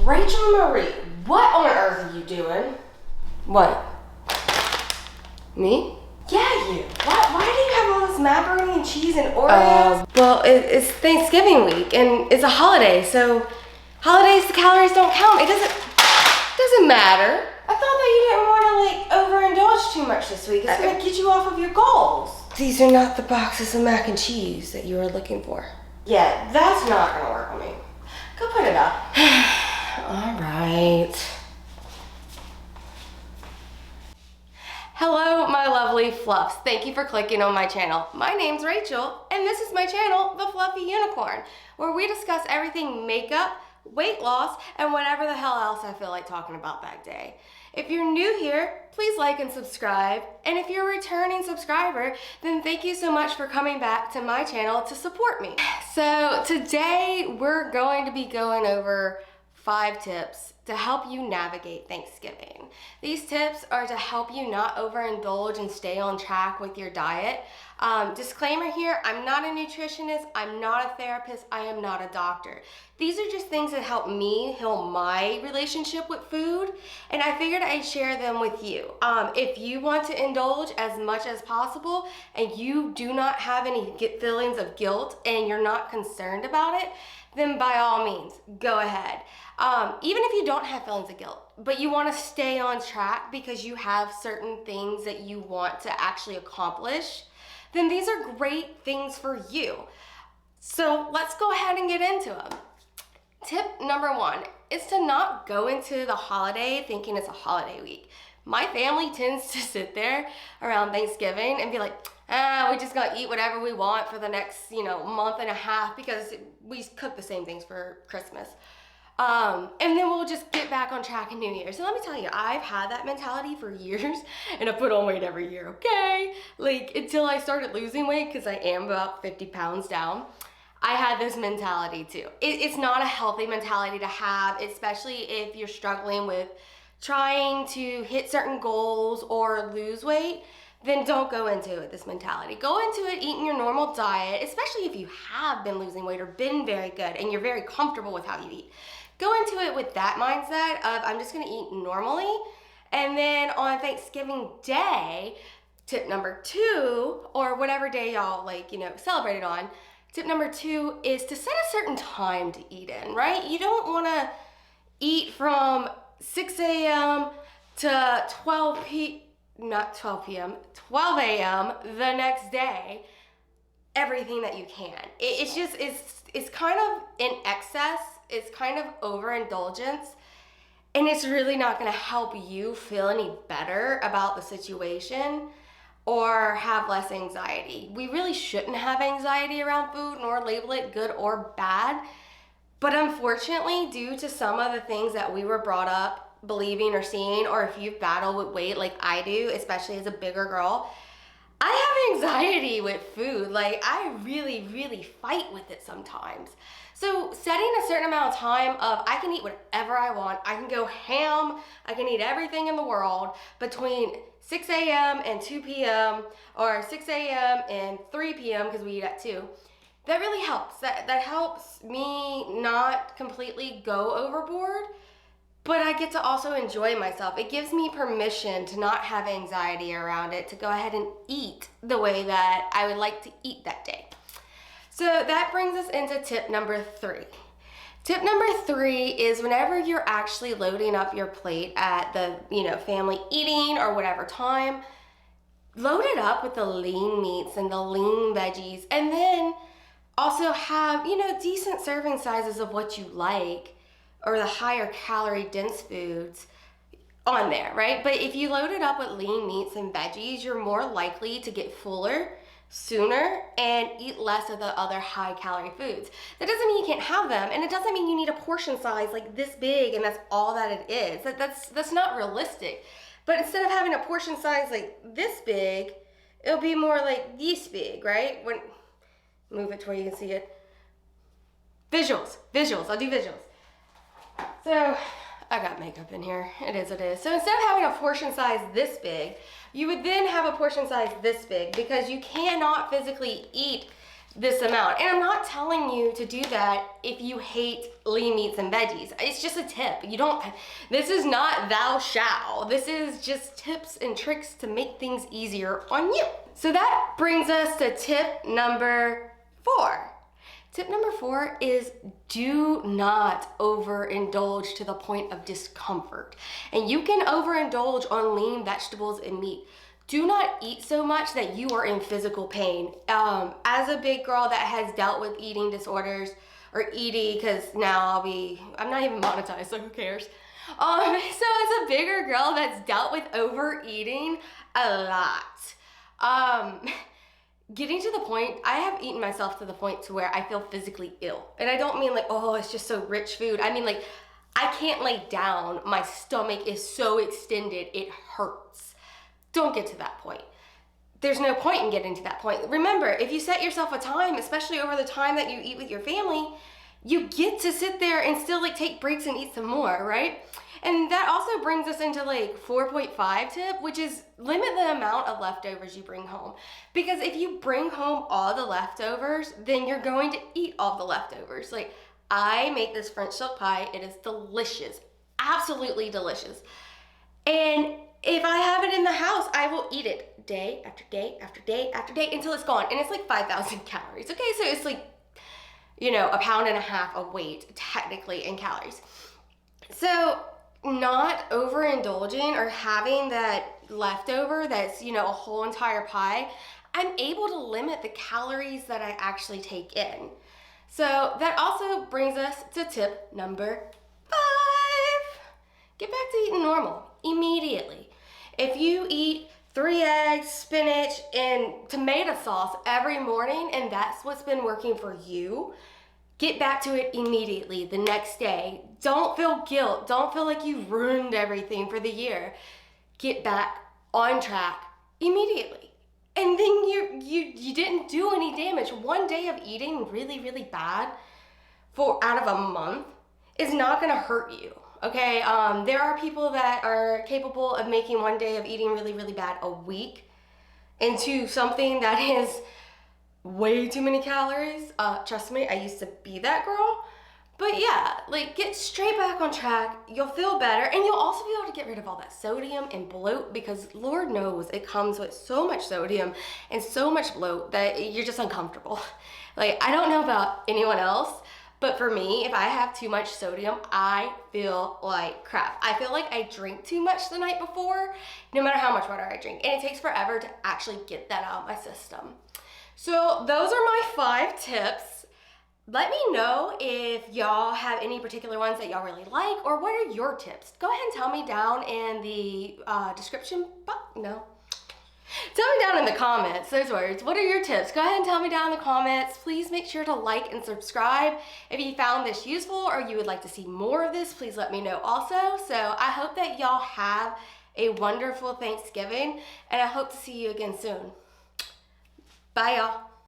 Rachel Marie, what on earth are you doing? What? Me? Yeah, you. Why do you have all this macaroni and cheese and Oreos? Well, it's Thanksgiving week and it's a holiday, so holidays, the calories don't count. It doesn't matter. I thought that you didn't want to overindulge too much this week. It's gonna get you off of your goals. These are not the boxes of mac and cheese that you were looking for. Yeah, that's not gonna work on me. Go put it up. All right. Hello, my lovely Fluffs. Thank you for clicking on my channel. My name's Rachel, and this is my channel, The Fluffy Unicorn, where we discuss everything makeup, weight loss, and whatever the hell else I feel like talking about that day. If you're new here, please like and subscribe. And if you're a returning subscriber, then thank you so much for coming back to my channel to support me. So today we're going to be going over 5 tips to help you navigate Thanksgiving. These tips are to help you not overindulge and stay on track with your diet. Disclaimer here, I'm not a nutritionist, I'm not a therapist, I am not a doctor. These are just things that help me heal my relationship with food, and I figured I'd share them with you. If you want to indulge as much as possible and you do not have any feelings of guilt and you're not concerned about it, then by all means, go ahead. Even if you don't have feelings of guilt, but you want to stay on track because you have certain things that you want to actually accomplish, then these are great things for you. So let's go ahead and get into them. Tip number 1 is to not go into the holiday thinking it's a holiday week. My family tends to sit there around Thanksgiving and be like, we just gotta eat whatever we want for the next, month and a half because we cook the same things for Christmas. And then we'll just get back on track in New Year's. So let me tell you, I've had that mentality for years and I put on weight every year, okay? Until I started losing weight, because I am about 50 pounds down, I had this mentality too. It's not a healthy mentality to have, especially if you're struggling with trying to hit certain goals or lose weight. Then don't go into it with this mentality. Go into it eating your normal diet, especially if you have been losing weight or been very good and you're very comfortable with how you eat. Go into it with that mindset of I'm just gonna eat normally, and then on Thanksgiving Day, tip number 2, or whatever day y'all celebrate it on, tip number 2 is to set a certain time to eat in, right? You don't wanna eat from 6 a.m. to 12 a.m. the next day, everything that you can. It's kind of in excess, it's kind of overindulgence, and it's really not gonna help you feel any better about the situation or have less anxiety. We really shouldn't have anxiety around food nor label it good or bad, but unfortunately, due to some of the things that we were brought up believing or seeing, or if you've battled with weight like I do, especially as a bigger girl, I have anxiety with food. I really, really fight with it sometimes. So setting a certain amount of time of I can eat whatever I want, I can go ham, I can eat everything in the world between 6 a.m. and 2 p.m. or 6 a.m. and 3 p.m. because we eat at 2. That really helps. That helps me not completely go overboard, but I get to also enjoy myself. It gives me permission to not have anxiety around it, to go ahead and eat the way that I would like to eat that day. So that brings us into tip number 3. Tip number 3 is whenever you're actually loading up your plate at the, family eating or whatever time, load it up with the lean meats and the lean veggies, and then also have, decent serving sizes of what you like, or the higher calorie dense foods on there, right? But if you load it up with lean meats and veggies, you're more likely to get fuller sooner and eat less of the other high calorie foods. That doesn't mean you can't have them, and it doesn't mean you need a portion size like this big and that's all that it is. That's not realistic. But instead of having a portion size like this big, it'll be more like this big, right? Move it to where you can see it. Visuals, I'll do visuals. So I got makeup in here, it is what it is. So instead of having a portion size this big, you would then have a portion size this big because you cannot physically eat this amount. And I'm not telling you to do that if you hate lean meats and veggies. It's just a tip. This is not thou shall. This is just tips and tricks to make things easier on you. So that brings us to tip number 4. Tip number 4 is do not overindulge to the point of discomfort. And you can overindulge on lean vegetables and meat. Do not eat so much that you are in physical pain. As a big girl that has dealt with eating disorders, or ED, because now I'm not even monetized, so who cares? So as a bigger girl that's dealt with overeating a lot, getting to the point, I have eaten myself to the point to where I feel physically ill. And I don't mean like, oh, it's just so rich food. I mean like, I can't lay down. My stomach is so extended, it hurts. Don't get to that point. There's no point in getting to that point. Remember, if you set yourself a time, especially over the time that you eat with your family, you get to sit there and still like take breaks and eat some more, right? And that also brings us into like 4.5 tip, which is limit the amount of leftovers you bring home. Because if you bring home all the leftovers, then you're going to eat all the leftovers. Like, I make this French silk pie. It is delicious, absolutely delicious. And if I have it in the house, I will eat it day after day after day after day until it's gone. And it's like 5,000 calories. Okay, so it's like, a pound and a half of weight technically in calories. So not overindulging or having that leftover that's, a whole entire pie, I'm able to limit the calories that I actually take in. So that also brings us to tip number 5. Get back to eating normal immediately. If you eat 3 eggs, spinach, and tomato sauce every morning, and that's what's been working for you, get back to it immediately the next day. Don't feel guilt. Don't feel like you ruined everything for the year. Get back on track immediately. And then you didn't do any damage. One day of eating really, really bad out of a month is not gonna hurt you. Okay, there are people that are capable of making one day of eating really, really bad a week into something that is way too many calories. Trust me, I used to be that girl. But yeah, like get straight back on track. You'll feel better, and you'll also be able to get rid of all that sodium and bloat, because Lord knows it comes with so much sodium and so much bloat that you're just uncomfortable. Like, I don't know about anyone else, but for me, if I have too much sodium, I feel like crap. I feel like I drink too much the night before, no matter how much water I drink. And it takes forever to actually get that out of my system. So those are my 5 tips. Let me know if y'all have any particular ones that y'all really like, or what are your tips? Go ahead and tell me down in the description box. No. Tell me down in the comments, those words. What are your tips? Go ahead and tell me down in the comments. Please make sure to like and subscribe. If you found this useful or you would like to see more of this, please let me know also. So I hope that y'all have a wonderful Thanksgiving, and I hope to see you again soon. Bye, y'all.